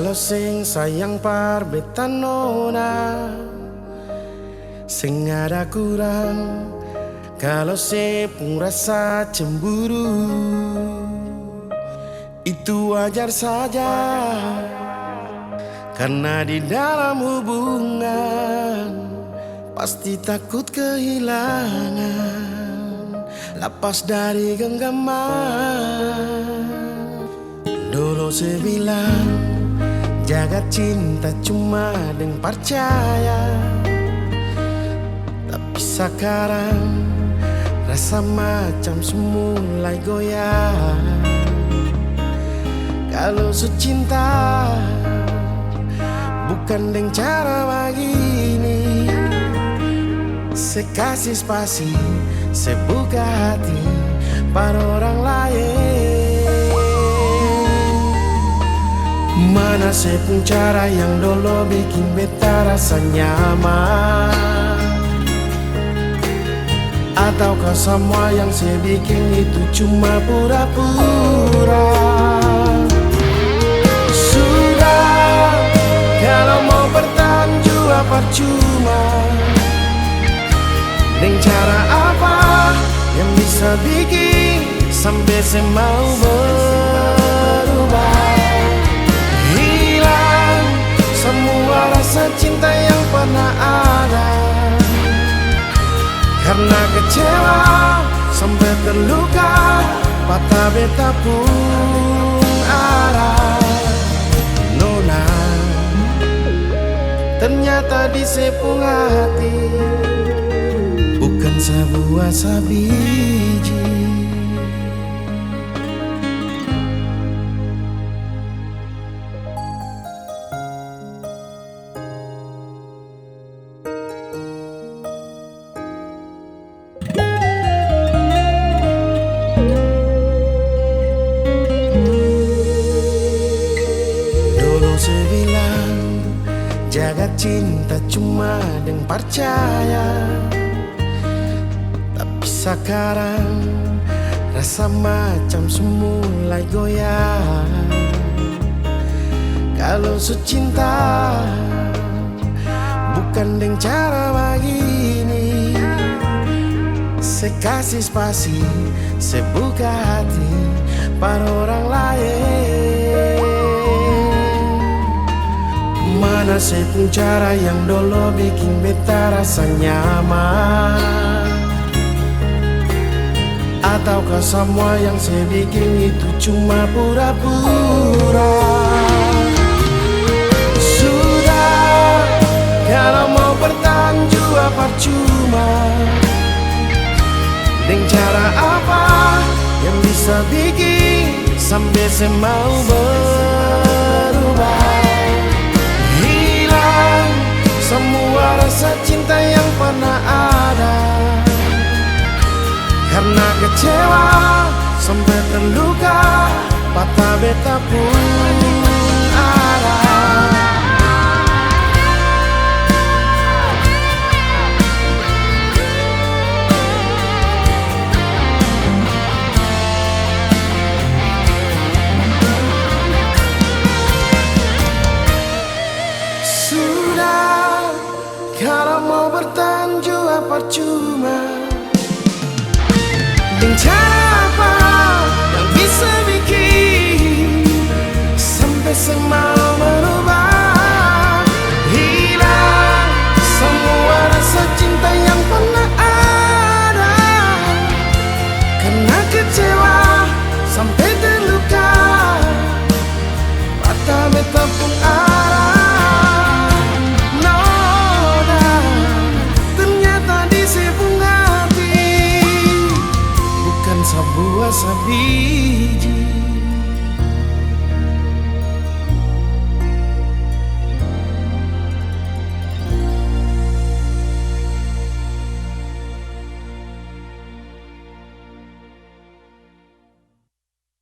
Kalau sing sayang parbetan nona, sing ada kurang. Kalau sepung rasa cemburu, itu wajar saja. Karena di dalam hubungan pasti takut kehilangan, lepas dari genggaman. Dulu saya bilang jaga cinta cuma dengan percaya, tapi sekarang rasa macam semulai goyah. Kalau secinta bukan dengan cara begini, sekasih spasi, sebuka hati pada orang lain. Mana sepung cara yang dulu bikin beta rasa nyaman, ataukah semua yang saya bikin itu cuma pura-pura? Sudah, kalau mau bertahan juga percuma. Dengan cara apa yang bisa bikin sampai saya mau berubah? Hilang semua rasa cinta yang pernah ada, karena kecewa sampai terluka, patah beta pun arah. Nona, ternyata di sepung hati bukan sebuah sabiji. Saya bilang jaga cinta cuma dengan percaya, tapi sekarang rasa macam semulai goyah. Kalau secinta bukan dengan cara begini, sekasih spasi, sebuka hati pada orang lain. Mana sepung cara yang dulu bikin beta rasa nyaman, ataukah semua yang saya bikin itu cuma pura-pura? Sudah, kalau mau bertahan juga percuma. Dengan cara apa yang bisa bikin sampai saya mau berubah? Semua rasa cinta yang pernah ada, karena kecewa sampai terluka, patah beta pun arah. Kalau mau bertahan juga percuma. Dengan cara apa yang bisa bikin sampai saya mau berubah? Hilang semua rasa cinta yang pernah ada, karena kecewa sampai terluka, patah beta pun arah. Sebuah sabiji.